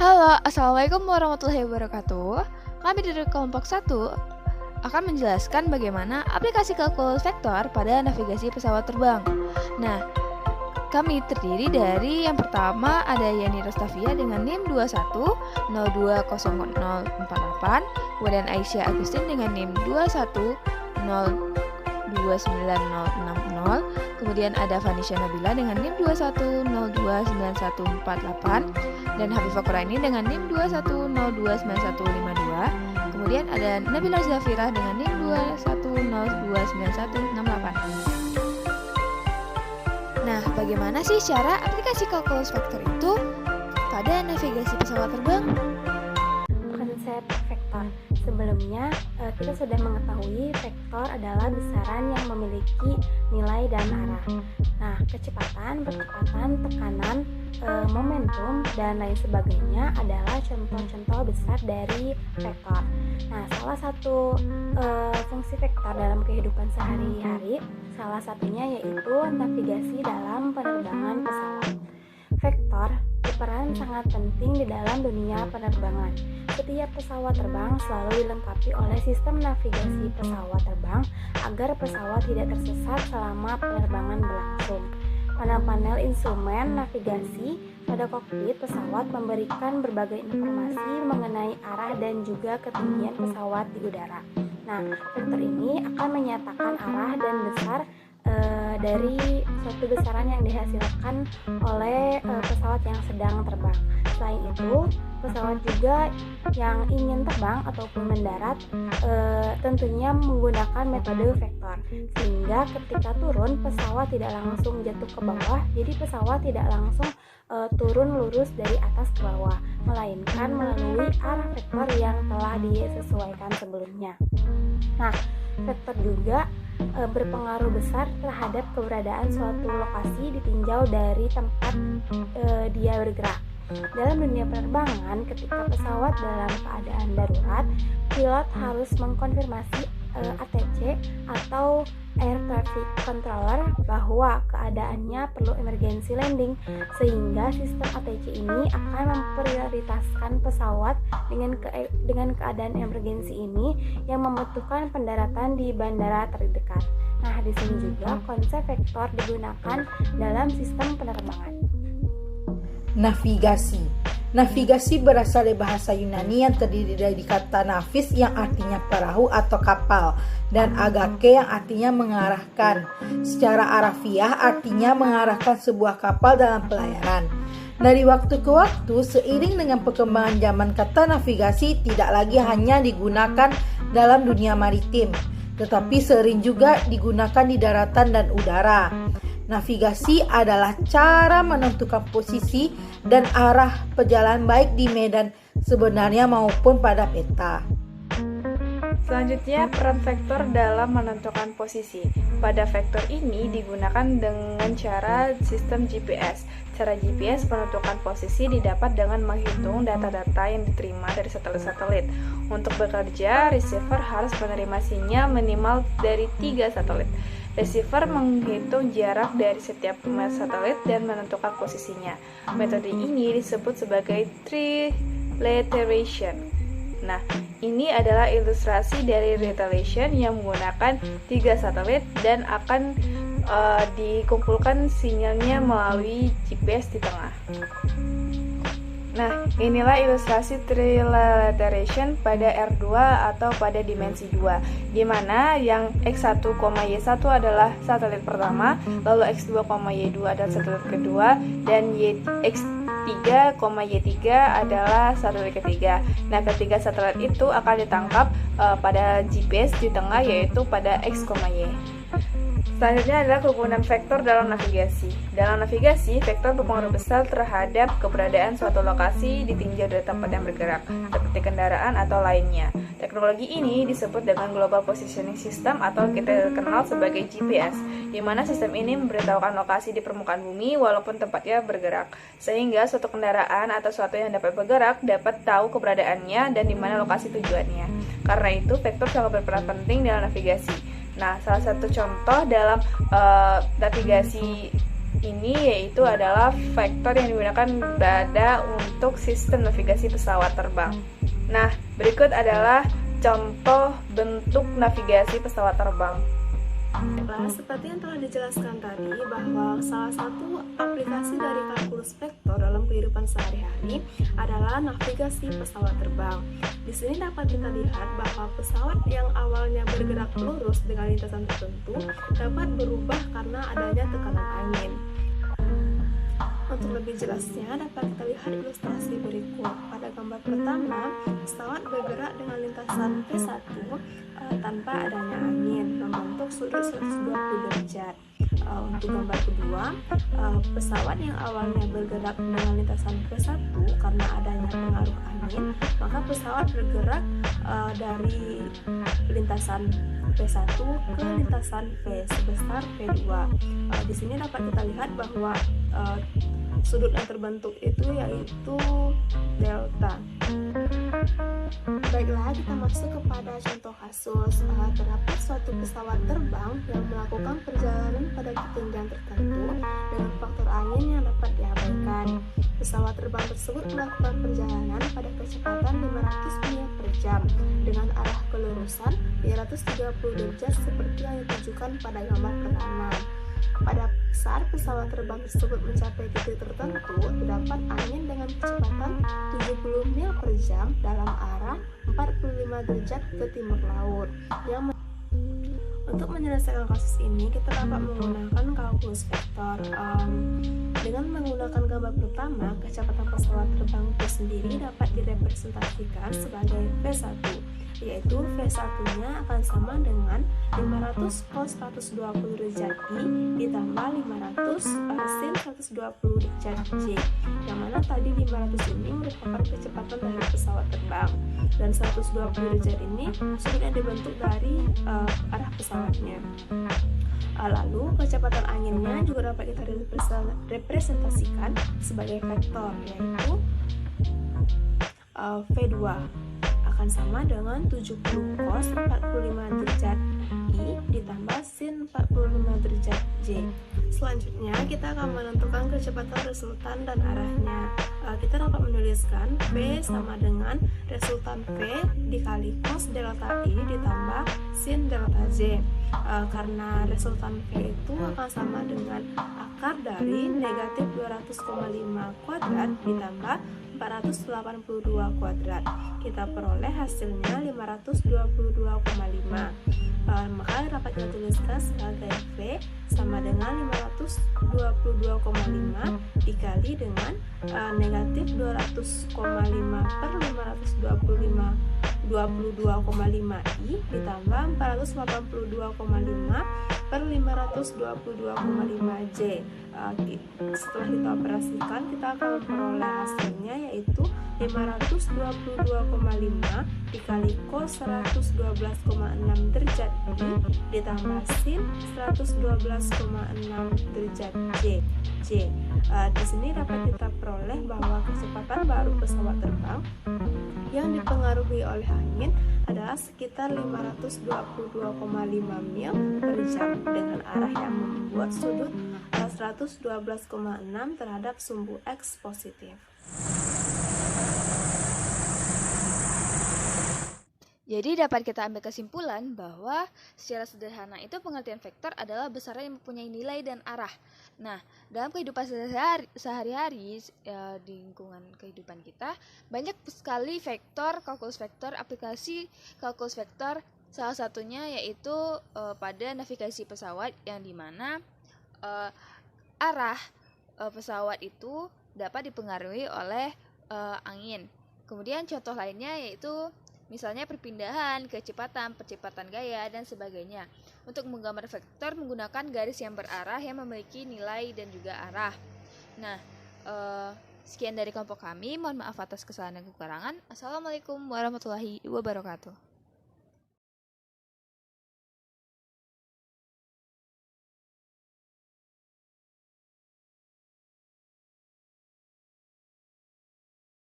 Halo, Assalamualaikum warahmatullahi wabarakatuh. Kami dari kelompok 1 akan menjelaskan bagaimana aplikasi kalkulus vektor pada navigasi pesawat terbang. Nah, kami terdiri dari yang pertama ada Yani Rostavia dengan NIM 21020048, kemudian Aisyah Agustin dengan NIM 2102960, kemudian ada Vanisha Nabila dengan NIM 210294148, dan Habibah Quraini dengan NIM 210295152. Kemudian ada Nabila Zafirah dengan NIM 210299168. Nah, bagaimana sih cara aplikasi kalkulus vektor itu pada navigasi pesawat terbang? Konsep vektor. Sebelumnya, kita sudah mengetahui vektor adalah besaran yang memiliki nilai dan arah. Nah, kecepatan, percepatan, tekanan, momentum, dan lain sebagainya adalah contoh-contoh besar dari vektor. Nah, salah satu fungsi vektor dalam kehidupan sehari-hari, salah satunya yaitu navigasi dalam penerbangan pesawat. Vektor berperan sangat penting di dalam dunia penerbangan. Setiap pesawat terbang selalu dilengkapi oleh sistem navigasi pesawat terbang agar pesawat tidak tersesat selama penerbangan berlangsung. Panel-panel instrumen navigasi pada kokpit pesawat memberikan berbagai informasi mengenai arah dan juga ketinggian pesawat di udara. Nah, vektor ini akan menyatakan arah dan besar dari suatu besaran yang dihasilkan oleh pesawat yang sedang terbang. Selain itu, pesawat juga yang ingin terbang ataupun mendarat tentunya menggunakan metode vektor, sehingga ketika turun pesawat tidak langsung jatuh ke bawah, jadi pesawat tidak langsung turun lurus dari atas ke bawah, melainkan melalui arah vektor yang telah disesuaikan sebelumnya. Nah, vektor juga berpengaruh besar terhadap keberadaan suatu lokasi ditinjau dari tempat dia bergerak. Dalam dunia penerbangan, ketika pesawat dalam keadaan darurat, pilot harus mengkonfirmasi ATC atau Air Traffic Controller bahwa keadaannya perlu emergency landing, sehingga sistem ATC ini akan memprioritaskan pesawat dengan keadaan emergency ini yang membutuhkan pendaratan di bandara terdekat. Nah, di sini juga konsep vektor digunakan dalam sistem penerbangan. Navigasi berasal dari bahasa Yunani yang terdiri dari kata navis yang artinya perahu atau kapal dan agake yang artinya mengarahkan. Secara harafiah artinya mengarahkan sebuah kapal dalam pelayaran. Dari waktu ke waktu, seiring dengan perkembangan zaman, kata navigasi tidak lagi hanya digunakan dalam dunia maritim, tetapi sering juga digunakan di daratan dan udara. Navigasi adalah cara menentukan posisi dan arah perjalanan baik di medan sebenarnya maupun pada peta. Selanjutnya, peran vektor dalam menentukan posisi. Pada vektor ini digunakan dengan cara sistem GPS. Cara GPS menentukan posisi didapat dengan menghitung data-data yang diterima dari satelit-satelit. Untuk bekerja, receiver harus menerima sinyal minimal dari 3 satelit. Receiver menghitung jarak dari setiap satelit dan menentukan posisinya. Metode ini disebut sebagai trilateration. Nah, ini adalah ilustrasi dari retaliation yang menggunakan 3 satelit dan akan dikumpulkan sinyalnya melalui GPS di tengah. Nah, inilah ilustrasi trilateration pada R2 atau pada dimensi 2, di mana yang X1, Y1 adalah satelit pertama, lalu X2, Y2 adalah satelit kedua, dan X3, Y3 adalah satelit ketiga. Nah, ketiga satelit itu akan ditangkap pada GPS di tengah, yaitu pada X, Y. Selanjutnya adalah kegunaan vektor dalam navigasi. Dalam navigasi, vektor berpengaruh besar terhadap keberadaan suatu lokasi ditinjau dari tempat yang bergerak, seperti kendaraan atau lainnya. Teknologi ini disebut dengan Global Positioning System atau kita kenal sebagai GPS, di mana sistem ini memberitahukan lokasi di permukaan bumi walaupun tempatnya bergerak, sehingga suatu kendaraan atau suatu yang dapat bergerak dapat tahu keberadaannya dan di mana lokasi tujuannya. Karena itu, vektor sangat berperan penting dalam navigasi. Nah, salah satu contoh dalam navigasi ini yaitu adalah vektor yang digunakan untuk sistem navigasi pesawat terbang. Nah, berikut adalah contoh bentuk navigasi pesawat terbang. Baiklah, seperti yang telah dijelaskan tadi bahwa salah satu aplikasi dari kalkulus vektor dalam kehidupan sehari-hari adalah navigasi pesawat terbang. Di sini dapat kita lihat bahwa pesawat yang awalnya bergerak lurus dengan lintasan tertentu dapat berubah karena adanya tekanan angin. Untuk lebih jelasnya dapat kita lihat ilustrasi berikut. Pada gambar pertama, pesawat bergerak dengan lintasan V1 tanpa adanya angin membentuk sudut 120 derajat. Untuk gambar kedua, pesawat yang awalnya bergerak dengan lintasan V1 karena adanya pengaruh angin, maka pesawat bergerak dari lintasan V1 ke lintasan V sebesar V2. Di sini dapat kita lihat bahwa sudut yang terbentuk itu yaitu delta. Baiklah, kita masuk kepada contoh kasus. Terdapat suatu pesawat terbang yang melakukan perjalanan pada ketinggian tertentu dengan faktor angin yang dapat diabaikan. Pesawat terbang tersebut melakukan perjalanan pada kecepatan 500 mil per jam dengan arah kelurusan 330 derajat seperti yang ditunjukkan pada gambar pertama. Pada saat pesawat terbang tersebut mencapai titik tertentu, terdapat angin dengan kecepatan 70 mil per jam dalam arah 45 derajat ke timur laut. Untuk menyelesaikan kasus ini, kita dapat menggunakan kalkulus vektor. Dengan menggunakan gambar pertama, kecepatan pesawat terbang itu sendiri dapat direpresentasikan sebagai V1, yaitu V1-nya akan sama dengan 500 cos 120 derajat I ditambah 500 sin 120 derajat J, yang mana tadi 500 ini merupakan kecepatan dari pesawat terbang dan 120 derajat ini sudut yang dibentuk dari arah pesawatnya. Lalu kecepatan anginnya juga dapat kita representasikan sebagai vektor, yaitu V2 akan sama dengan 70 cos 45 derajat I ditambah sin 45 derajat J. Selanjutnya kita akan menentukan kecepatan resultan dan arahnya. Kita dapat menuliskan V sama dengan resultan V dikali cos delta I ditambah sin delta J. Karena resultan V itu akan sama dengan akar dari negatif 200,5 kuadrat ditambah 482 kuadrat. Kita peroleh hasilnya 522,5. Maka dapat kita tuliskan sebagai V sama dengan 522,5 dikali dengan negatif 200,5 per 522,5 I ditambah 482,5 per 522,5 J. Setelah kita operasikan, kita akan memperoleh hasilnya yaitu 522,5 dikali cos 112,6 derajat I ditambah sin 112,6 derajat J. Di sini dapat kita peroleh bahwa kecepatan baru pesawat terbang yang dipengaruhi oleh angin adalah sekitar 522,5 mil per jam dengan arah yang membuat sudut 112,6 terhadap sumbu X positif. Jadi dapat kita ambil kesimpulan bahwa secara sederhana itu pengertian vektor adalah besaran yang mempunyai nilai dan arah. Nah, dalam kehidupan sehari-hari di lingkungan kehidupan kita, banyak sekali vektor, kalkulus vektor, aplikasi kalkulus vektor. Salah satunya yaitu pada navigasi pesawat yang dimana arah pesawat itu dapat dipengaruhi oleh angin. Kemudian contoh lainnya yaitu misalnya perpindahan, kecepatan, percepatan gaya, dan sebagainya. Untuk menggambar vektor menggunakan garis yang berarah yang memiliki nilai dan juga arah. Nah, sekian dari kelompok kami. Mohon maaf atas kesalahan dan kekurangan. Assalamualaikum warahmatullahi wabarakatuh.